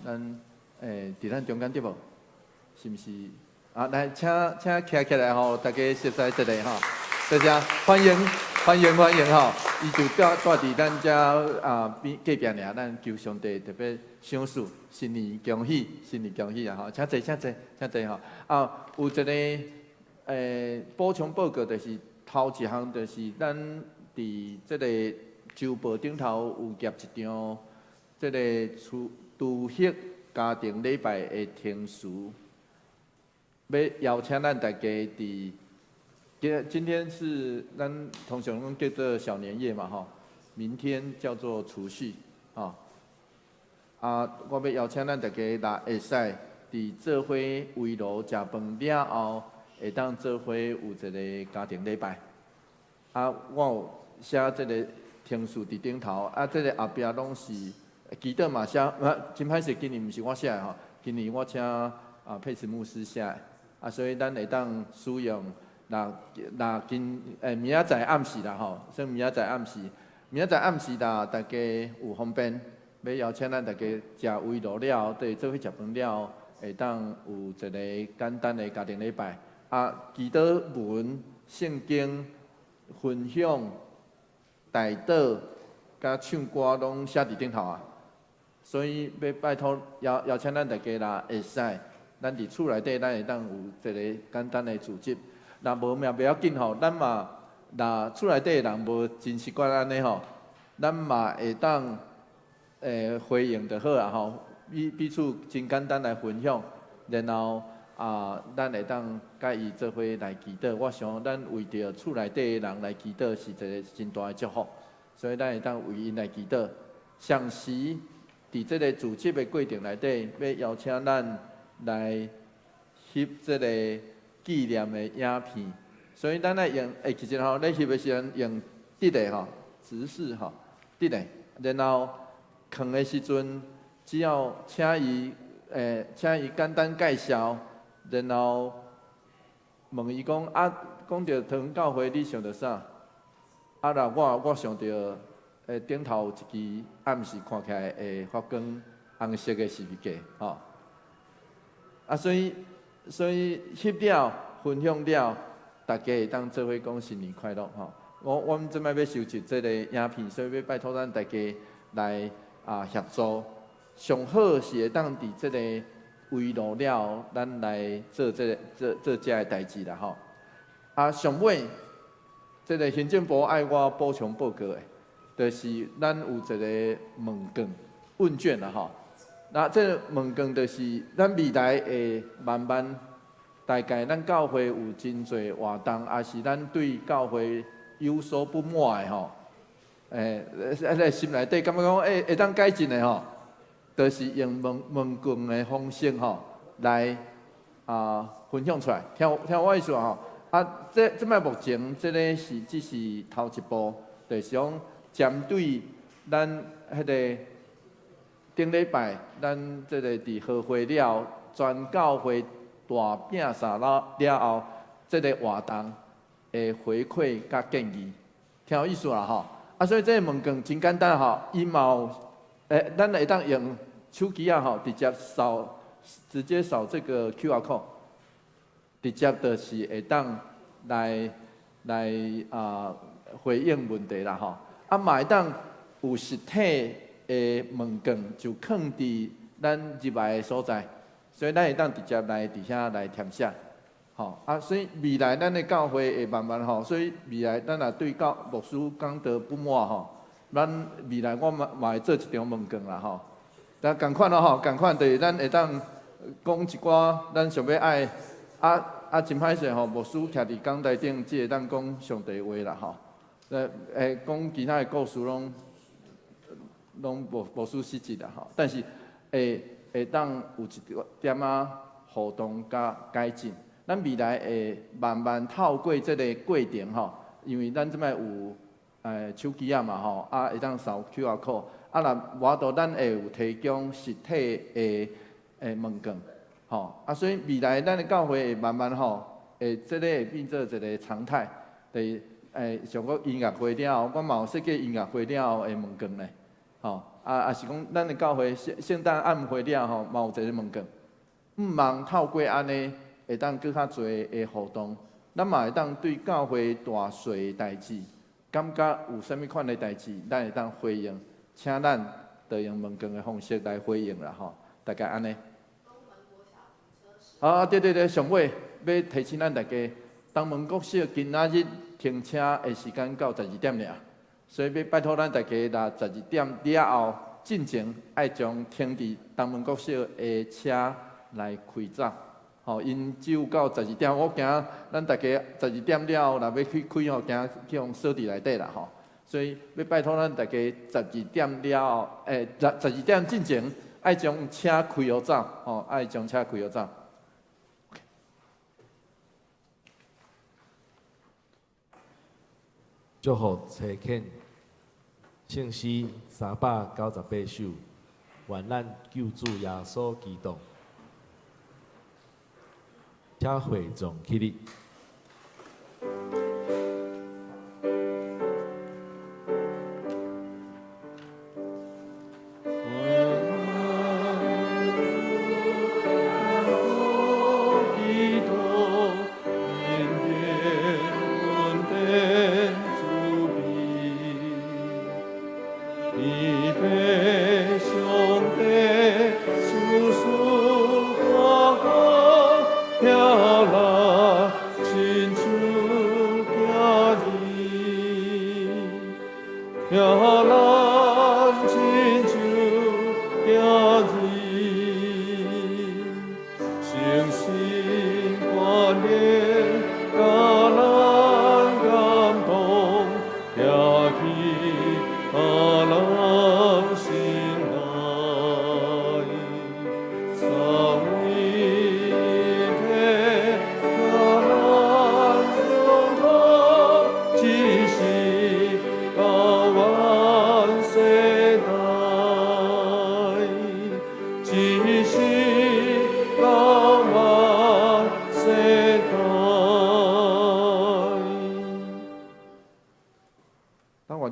Speaker 2: 咱伫咱中间对无？是毋是？来，请徛起来大家熟悉一下多谢，欢迎欢迎欢迎吼！伊就住伫咱遮边隔壁尔，咱求上帝特别赏赐，新年恭喜，新年恭喜啊！吼，请坐，请坐，请坐吼。有一个补充报告，就是头一项，就是咱伫即个周报顶头有夹一张，即个除夕家庭礼拜的天书，要邀请咱大家伫。今天是咱通常讲叫做小年夜嘛吼，明天叫做除夕吼。我要邀请咱大家会使伫做伙围炉食饭了后，会当做伙有一个家庭礼拜。我有写即个天数伫顶头，即个后壁拢是祈祷嘛写，真歹势，今年毋是我写的吼，今年我请佩慈牧师写的，所以咱会当使用。那明仔载暗时啦吼，算明仔载暗时，明仔载暗时啦，大家有方便，要邀请咱大家食围炉了，对，做伙食饭了，会当有一个简单的家庭礼拜。祈祷文、圣经、分享、代祷、甲唱歌拢写伫顶头啊。所以要拜托邀请咱大家啦，会使，咱伫厝内底，咱会当有一个简单的组织。若无命袂要紧吼，咱嘛若厝内底人无真习惯安尼吼，咱嘛会当回应就好啊吼，彼此真简单来分享，然后咱会当甲伊做伙来祈祷。我想咱为着厝内底的人来祈祷是一个真大的祝福，所以咱会当为因来祈祷。上时伫即个组织的过程内底，要邀请咱来翕即个。纪念的影片，所以咱来用，其实吼，咧翕的时阵用直的吼，直视吼，直的，然后放的时阵，只要请伊简单介绍，然后问伊讲讲到唐教会你想到啥？我想到顶头有一支暗时看起来会发光红色的十字架吼，所以翕了，分享了，大家会当做伙讲新年快乐吼。我们即摆要收集这个影片，所以要拜托咱大家来协助。上好是会当伫这个围炉了，咱来做这的代志啦吼。上尾这个行政部爱我补充报告的，就是咱有一个问卷啦吼。那这问卷就是咱未来会慢慢，大概咱教会有真侪活动，也是咱对教会有所不满的吼。心内底感觉讲会当改进的吼，就是用问卷的方式吼来分享出来。听我意思吼，这摆目前这个只是头一步，就是讲针对咱迄个。顶礼拜，咱即个伫和会了，全教会大摒啥了后，即个活动的回馈甲建议，听有意思啦吼。所以这个问卷真简单吼，伊嘛有咱会当用手机吼，直接扫这个 QR code， 直接就是会当来回应问题啦吼。嘛会当有实体。问卷就放伫咱入来的所在，所以咱会当直接来伫遐来填写，吼所以未来咱的教会会慢慢吼，所以未来咱若对牧师讲道不满吼，咱未来我嘛会做一张问卷啦吼，但共款咯吼，共款就是咱会当讲一寡咱想要爱真歹势吼，牧师徛伫讲台顶，只会当讲上帝话啦吼，讲其他的故事拢无属实质啦吼，但是会当有一点互动甲改进。咱未来会慢慢透过这个过程吼，因为咱即摆有手机嘛吼，会当扫 QR code， 若无多咱会有提供实体的问卷吼，所以未来咱的教会会慢慢吼，这个会变做一个常态。像个音乐会了后，我嘛有设计音乐会了后的问卷咧。吼，也是讲，咱的教会圣诞暗会了吼，嘛有一个问卷，毋茫透过安尼，会当更较侪的互动，咱嘛会当对教会大细的代志，
Speaker 5: 感觉有啥物款的代志，咱会当回应，请咱就用问卷的方式来回应啦吼，大概安尼。对，上尾要提醒咱大家，东门国小今仔日停车的时间到12点尔，所以要拜托咱大家若12点了后进前，爱将停伫东门国小的车来开走。吼，因只有到12点，我惊咱大家12点了后，若要去开吼，惊去互锁伫内底啦吼。所以要拜托咱大家12点了后，12点进前爱将车开互走，吼，爱将车开互走。
Speaker 3: 祝福车肯圣诗398首，愿咱救主耶稣基督。请会众起立。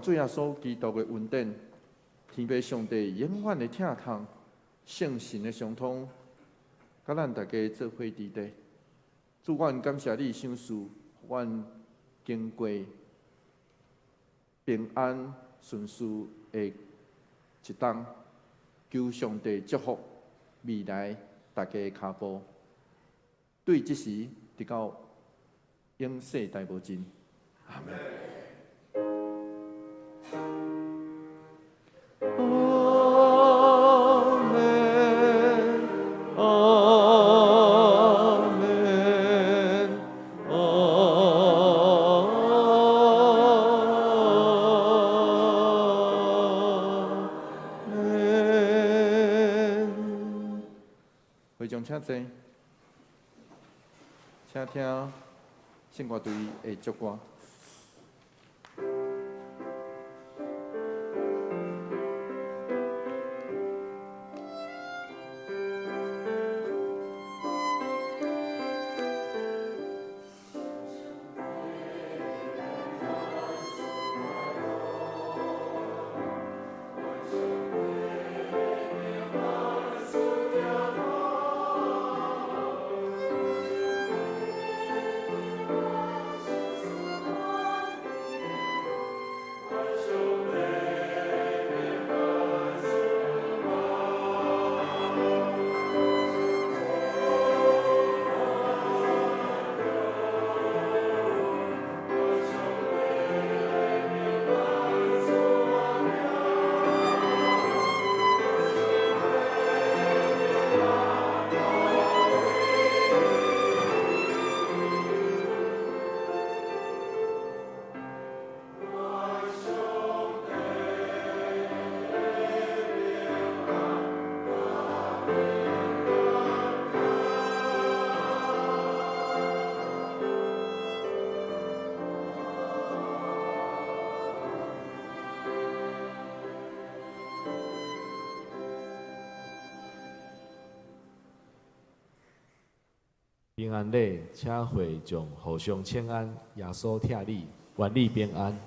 Speaker 5: 主耶稣基督的恩典，天父上帝永远的疼痛，圣神的相通，甲咱大家做伙伫地。主，愿感谢你赏赐，愿经过平安顺遂的一冬，求上帝祝福未来大家的脚步，对即时直到永世大无尽。阿门。会众请坐，请听圣歌队的祝歌。平安礼，请会众互相请安，耶稣疼你，愿你平安。